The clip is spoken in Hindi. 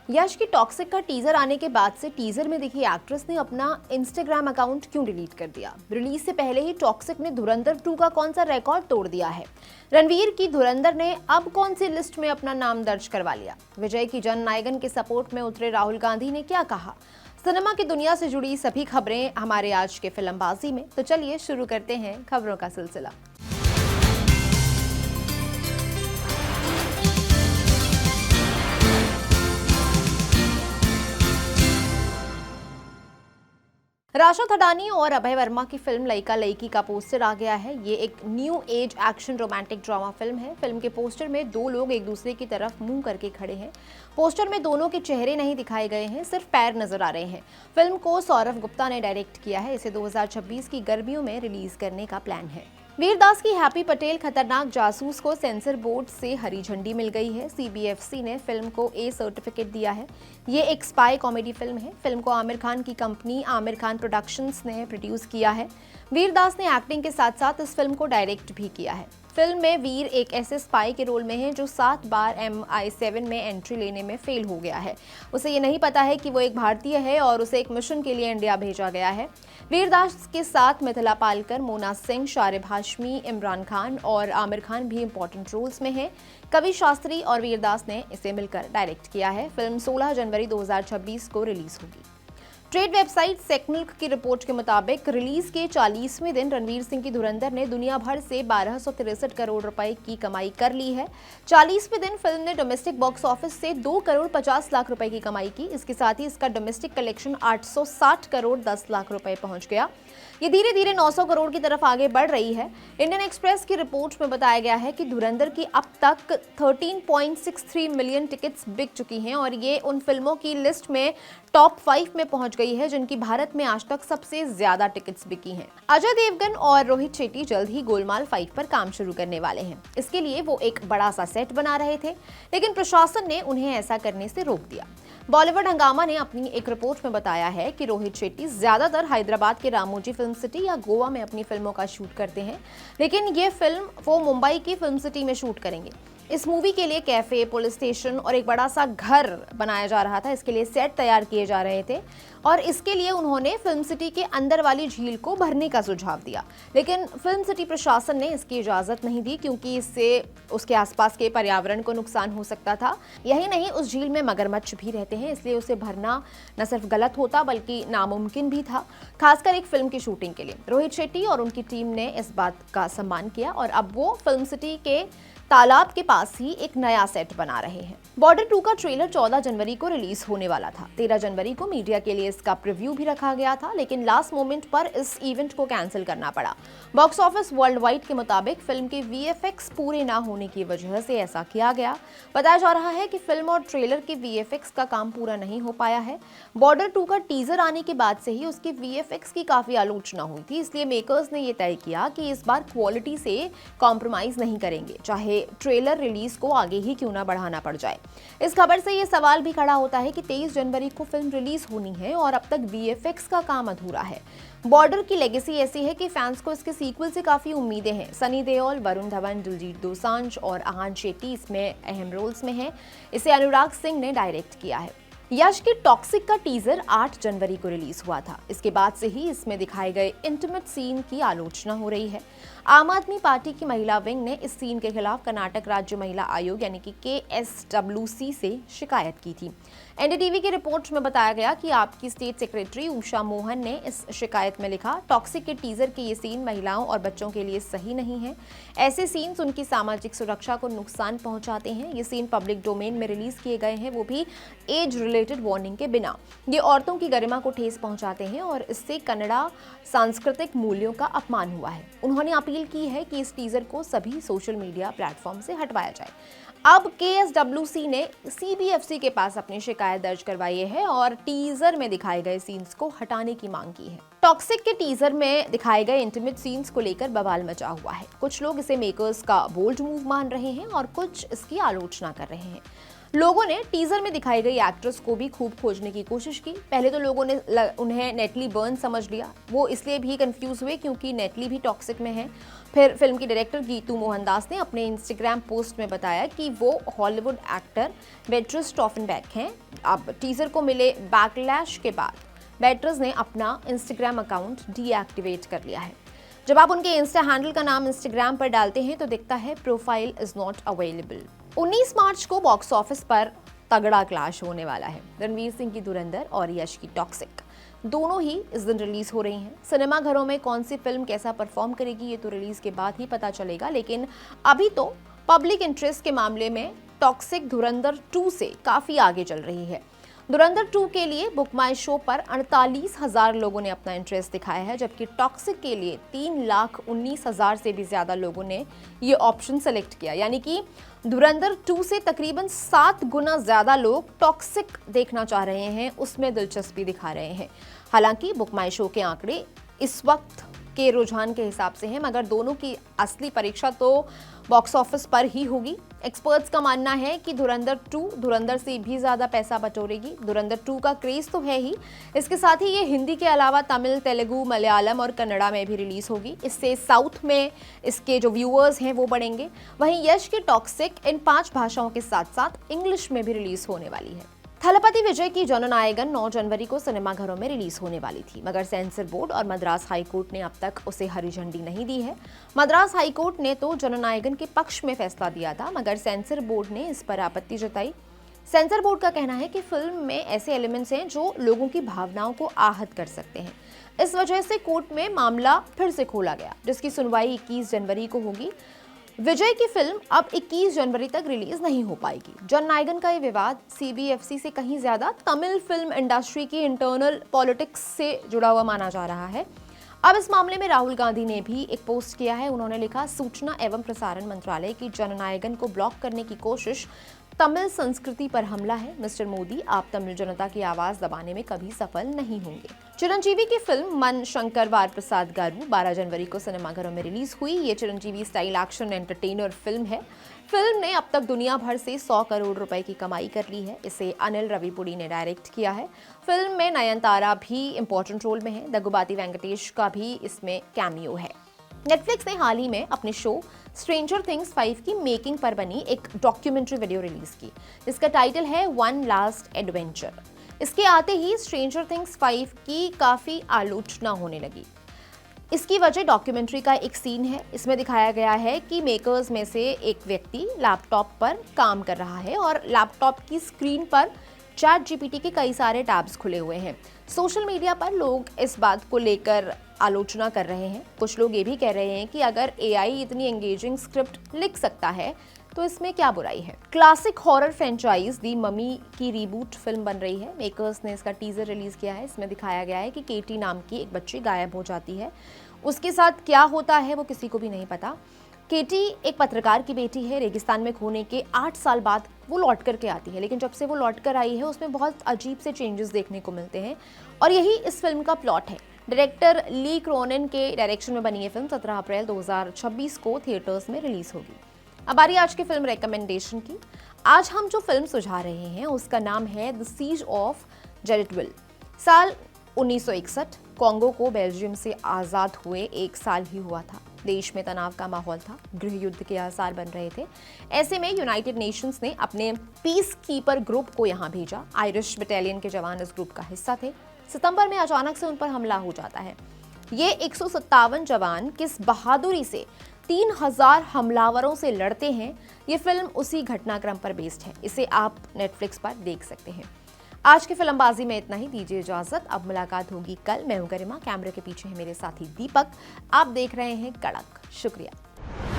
यश की टॉक्सिक का टीजर आने के बाद से टीजर में दिखी एक्ट्रेस ने अपना इंस्टाग्राम अकाउंट क्यों डिलीट कर दिया। रिलीज से पहले ही टॉक्सिक ने धुरंधर 2 का कौन सा रिकॉर्ड तोड़ दिया है। रणवीर की धुरंधर ने अब कौन सी लिस्ट में अपना नाम दर्ज करवा लिया। विजय की जननायकन के सपोर्ट में उतरे राहुल गांधी ने क्या कहा। सिनेमा की दुनिया से जुड़ी सभी खबरें हमारे आज के फिल्मबाजी में, तो चलिए शुरू करते हैं खबरों का सिलसिला। राशा थडानी और अभय वर्मा की फिल्म लइका लइकी का पोस्टर आ गया है। ये एक new age action romantic drama film है। फिल्म के पोस्टर में दो लोग एक दूसरे की तरफ मुंह करके खड़े हैं। पोस्टर में दोनों के चेहरे नहीं दिखाए गए हैं, सिर्फ पैर नजर आ रहे हैं। फिल्म को सौरभ गुप्ता ने डायरेक्ट किया है। इसे 2026 की गर्मियों में रिलीज करने का प्लान है। वीरदास की हैप्पी पटेल खतरनाक जासूस को सेंसर बोर्ड से हरी झंडी मिल गई है। सीबीएफसी ने फिल्म को ए सर्टिफिकेट दिया है। ये एक स्पाई कॉमेडी फिल्म है। फिल्म को आमिर खान की कंपनी आमिर खान प्रोडक्शंस ने प्रोड्यूस किया है। वीरदास ने एक्टिंग के साथ साथ इस फिल्म को डायरेक्ट भी किया है। फिल्म में वीर एक ऐसे स्पाई के रोल में है जो 7 बार MI7 में एंट्री लेने में फेल हो गया है। उसे ये नहीं पता है कि वो एक भारतीय है और उसे एक मिशन के लिए इंडिया भेजा गया है। वीरदास के साथ मिथिला पालकर, मोना सिंह, शारिब हाशमी, इमरान खान और आमिर खान भी इंपॉर्टेंट रोल्स में हैं। कवि शास्त्री और वीरदास ने इसे मिलकर डायरेक्ट किया है। फिल्म 16 जनवरी 2026 को रिलीज होगी। ट्रेड वेबसाइट सेक्नुल्क की रिपोर्ट के मुताबिक रिलीज के 40वें दिन रणवीर सिंह की धुरंधर ने दुनिया भर से 1263 करोड़ रुपए की कमाई कर ली है। 40वें दिन फिल्म ने डोमेस्टिक बॉक्स ऑफिस से 2 करोड़ 50 लाख रुपए की कमाई की। इसके साथ ही इसका डोमेस्टिक कलेक्शन 860 करोड़ 10 लाख रुपए पहुंच गया। ये धीरे धीरे 900 करोड़ की तरफ आगे बढ़ रही है। इंडियन एक्सप्रेस की रिपोर्ट में बताया गया है कि धुरंधर की अब तक 13.63 मिलियन टिकट्स बिक चुकी हैं और ये उन फिल्मों की लिस्ट में टॉप 5 में पहुंच गई है जिनकी भारत में आज तक सबसे ज्यादा टिकट्स बिकी हैं। अजय देवगन और रोहित शेट्टी जल्द ही गोलमाल 5 पर काम शुरू करने वाले हैं। इसके लिए वो एक बड़ा सा सेट बना रहे थे, लेकिन प्रशासन ने उन्हें ऐसा करने से रोक दिया। बॉलीवुड हंगामा ने अपनी एक रिपोर्ट में बताया है कि रोहित शेट्टी ज्यादातर हैदराबाद के रामोजी फिल्म सिटी या गोवा में अपनी फिल्मों का शूट करते हैं, लेकिन ये फिल्म वो मुंबई की फिल्म सिटी में शूट करेंगे। इस मूवी के लिए कैफे, पुलिस स्टेशन और एक बड़ा सा घर बनाया जा रहा था। इसके लिए सेट तैयार किए जा रहे थे और इसके लिए उन्होंने फिल्म सिटी के अंदर वाली झील को भरने का सुझाव दिया, लेकिन फिल्म सिटी प्रशासन ने इसकी इजाजत नहीं दी क्योंकि इससे उसके आसपास के पर्यावरण को नुकसान हो सकता था। यही नहीं, उस झील में मगरमच्छ भी रहते हैं, इसलिए उसे भरना न सिर्फ गलत होता बल्कि नामुमकिन भी था, खासकर एक फिल्म की शूटिंग के लिए। रोहित शेट्टी और उनकी टीम ने इस बात का सम्मान किया और अब वो फिल्म सिटी के तालाब के पास ही एक नया सेट बना रहे हैं। बॉर्डर 2 का ट्रेलर 14 जनवरी को रिलीज होने वाला था। 13 जनवरी को मीडिया के लिए इसका प्रीव्यू भी रखा गया था, लेकिन लास्ट मोमेंट पर इस इवेंट को कैंसिल करना पड़ा। बॉक्स ऑफिस वर्ल्ड वाइड के मुताबिक फिल्म के VFX पूरे ना होने की वजह से ऐसा किया गया। बताया जा रहा है कि फिल्म और ट्रेलर के VFX का काम पूरा नहीं हो पाया है। बॉर्डर 2 का टीजर आने के बाद से ही उसके VFX की काफी आलोचना हुई थी, इसलिए मेकर्स ने यह तय किया कि इस बार क्वालिटी से कॉम्प्रोमाइज नहीं करेंगे, चाहे ट्रेलर रिलीज को आगे ही क्यों ना बढ़ाना पड़ जाए। इस खबर से यह सवाल भी खड़ा होता है कि 23 जनवरी को फिल्म रिलीज होनी है और अब तक VFX का काम अधूरा है। बॉर्डर की लेगेसी ऐसी है कि फैंस को इसके सीक्वल से काफी उम्मीदें हैं। सनी देओल, वरुण धवन, दिलजीत दोसांझ और आहान शेट्टी इसमें अहम रोल्स में हैं। इसे अनुराग सिंह ने डायरेक्ट किया है। यश की टॉक्सिक का टीजर 8 जनवरी को रिलीज हुआ था। इसके बाद से ही इसमें दिखाए गए इंटीमेट सीन की आलोचना हो रही है। आम आदमी पार्टी की महिला विंग ने इस सीन के खिलाफ कर्नाटक राज्य महिला आयोग यानी कि KSWC से शिकायत की थी। NDTV की रिपोर्ट में बताया गया कि आपकी स्टेट सेक्रेटरी उषा मोहन ने इस शिकायत में लिखा, टॉक्सिक के टीजर के ये सीन महिलाओं और बच्चों के लिए सही नहीं है। ऐसे सीन्स उनकी सामाजिक सुरक्षा को नुकसान पहुंचाते हैं। ये सीन पब्लिक डोमेन में रिलीज किए गए हैं, वो भी एज रिलेटेड वार्निंग के बिना। ये औरतों की गरिमा को ठेस पहुंचाते हैं और इससे कन्नड़ा सांस्कृतिक मूल्यों का अपमान हुआ है। उन्होंने अपील की है कि इस टीजर को सभी सोशल मीडिया प्लेटफॉर्म से हटवाया जाए। अब KSWC ने CBFC के पास अपनी शिकायत दर्ज करवाई है और टीजर में दिखाए गए सीन्स को हटाने की मांग की है। टॉक्सिक के टीजर में दिखाए गए इंटीमेट सीन्स को लेकर बवाल मचा हुआ है। कुछ लोग इसे मेकर्स का बोल्ड मूव मान रहे हैं और कुछ इसकी आलोचना कर रहे हैं। लोगों ने टीजर में दिखाई गई एक्ट्रेस को भी खूब खोजने की कोशिश की। पहले तो लोगों ने उन्हें नेटली बर्न समझ लिया। वो इसलिए भी कंफ्यूज हुए क्योंकि नेटली भी टॉक्सिक में है। फिर फिल्म की डायरेक्टर गीतू मोहनदास ने अपने इंस्टाग्राम पोस्ट में बताया कि वो हॉलीवुड एक्टर बेट्रिस स्टॉफनबैक हैं। अब टीजर को मिले बैकलैश के बाद बेट्रिस ने अपना इंस्टाग्राम अकाउंट डीएक्टिवेट कर लिया है। जब आप उनके इंस्टा हैंडल का नाम इंस्टाग्राम पर डालते हैं तो दिखता है प्रोफाइल इज नॉट अवेलेबल। 19 मार्च को बॉक्स ऑफिस पर तगड़ा क्लैश होने वाला है। रणवीर सिंह की धुरंधर और यश की टॉक्सिक दोनों ही इस दिन रिलीज हो रही हैं। सिनेमा घरों में कौन सी फिल्म कैसा परफॉर्म करेगी ये तो रिलीज के बाद ही पता चलेगा, लेकिन अभी तो पब्लिक इंटरेस्ट के मामले में टॉक्सिक धुरंधर 2 से काफी आगे चल रही है। धुरंधर 2 के लिए बुक माई शो पर 48,000 लोगों ने अपना इंटरेस्ट दिखाया है, जबकि टॉक्सिक के लिए 3,19,000 से भी ज्यादा लोगों ने ये ऑप्शन सेलेक्ट किया। यानी कि धुरंधर 2 से तकरीबन 7 गुना ज्यादा लोग टॉक्सिक देखना चाह रहे हैं, उसमें दिलचस्पी दिखा रहे हैं। हालांकि बुक माई शो के आंकड़े इस वक्त के रुझान के हिसाब से हैं, मगर दोनों की असली परीक्षा तो बॉक्स ऑफिस पर ही होगी। एक्सपर्ट्स का मानना है कि धुरंधर 2 धुरंधर से भी ज्यादा पैसा बटोरेगी। धुरंधर 2 का क्रेज तो है ही, इसके साथ ही ये हिंदी के अलावा तमिल, तेलुगु, मलयालम और कन्नड़ा में भी रिलीज होगी। इससे साउथ में इसके जो व्यूअर्स हैं वो बढ़ेंगे। वहीं यश की टॉक्सिक इन 5 भाषाओं के साथ साथ इंग्लिश में भी रिलीज होने वाली है। थलपति विजय की जननायकन 9 जनवरी को सिनेमाघरों में रिलीज होने वाली थी, मगर सेंसर बोर्ड और मद्रास हाईकोर्ट ने अब तक उसे हरी झंडी नहीं दी है। मद्रास हाईकोर्ट ने तो जननायकन के पक्ष में फैसला दिया था, मगर सेंसर बोर्ड ने इस पर आपत्ति जताई। सेंसर बोर्ड का कहना है कि फिल्म में ऐसे एलिमेंट्स हैं जो लोगों की भावनाओं को आहत कर सकते हैं। इस वजह से कोर्ट में मामला फिर से खोला गया, जिसकी सुनवाई 21 जनवरी को होगी। विजय की फिल्म अब 21 जनवरी तक रिलीज नहीं हो पाएगी। जननायकन का ये विवाद सीबीएफसी से कहीं ज्यादा तमिल फिल्म इंडस्ट्री की इंटरनल पॉलिटिक्स से जुड़ा हुआ माना जा रहा है। अब इस मामले में राहुल गांधी ने भी एक पोस्ट किया है। उन्होंने लिखा, सूचना एवं प्रसारण मंत्रालय की जननायकन को ब्लॉक करने की कोशिश तमिल संस्कृति पर हमला है। मिस्टर मोदी, आप तमिल जनता की आवाज दबाने में कभी सफल नहीं होंगे। चिरंजीवी की फिल्म मन शंकर वार प्रसाद गारू 12 जनवरी को सिनेमाघरों में रिलीज हुई। ये Chiranjeevi style action entertainer film है। फिल्म ने अब तक दुनिया भर से 100 करोड़ रुपए की कमाई कर ली है। इसे अनिल रविपुड़ी ने डायरेक्ट किया है। फिल्म में नयनतारा भी इंपॉर्टेंट रोल में है। दग्गुबाती वेंकटेश का भी इसमें कैमियो है। नेटफ्लिक्स ने हाल ही में अपने शो स्ट्रेंजर थिंग्स 5 की मेकिंग पर बनी एक डॉक्यूमेंट्री वीडियो रिलीज की, जिसका टाइटल है वन लास्ट एडवेंचर। इसके आते ही स्ट्रेंजर थिंग्स 5 की काफी आलोचना होने लगी। इसकी वजह डॉक्यूमेंट्री का एक सीन है। इसमें दिखाया गया है कि मेकर्स में से एक व्यक्ति लैपटॉप पर काम कर रहा है और लैपटॉप की स्क्रीन पर ChatGPT के कई सारे टैब्स खुले हुए हैं। सोशल मीडिया पर लोग इस बात को लेकर आलोचना कर रहे हैं। कुछ लोग ये भी कह रहे हैं कि अगर AI इतनी एंगेजिंग स्क्रिप्ट लिख सकता है तो इसमें क्या बुराई है। क्लासिक हॉरर फ्रेंचाइज दी ममी की रीबूट फिल्म बन रही है। मेकर्स ने इसका टीजर रिलीज किया है। इसमें दिखाया गया है कि केटी नाम की एक बच्ची गायब हो जाती है। उसके साथ क्या होता है वो किसी को भी नहीं पता। केटी एक पत्रकार की बेटी है। रेगिस्तान में खोने के 8 साल बाद वो लौट करके आती है, लेकिन जब से वो लौट कर आई है उसमें बहुत अजीब से चेंजेस देखने को मिलते हैं और यही इस फिल्म का प्लॉट है। डायरेक्टर ली क्रोनन के डायरेक्शन में बनी ये फिल्म 17 अप्रैल 2026 को थिएटर्स में रिलीज होगी। अब बारी आज की फिल्म रिकमेंडेशन की। आज हम जो फिल्म सुझा रहे हैं उसका नाम है द सीज ऑफ जेरिटविल। साल 1961 कॉन्गो को बेल्जियम से आज़ाद हुए 1 साल ही हुआ था। देश में तनाव का माहौल था, गृह युद्ध के आसार बन रहे थे। ऐसे में यूनाइटेड नेशंस ने अपने पीस कीपर ग्रुप को यहाँ भेजा। आयरिश बटालियन के जवान इस ग्रुप का हिस्सा थे। सितंबर में अचानक से उन पर हमला हो जाता है। ये 157 जवान किस बहादुरी से 3000 हमलावरों से लड़ते हैं, ये फिल्म उसी घटनाक्रम पर बेस्ड है। इसे आप नेटफ्लिक्स पर देख सकते हैं। आज की फिल्मबाजी में इतना ही। दीजिए इजाजत। अब मुलाकात होगी कल। मैं हूं गरिमा, कैमरे के पीछे है मेरे साथी दीपक। आप देख रहे हैं कड़क। शुक्रिया।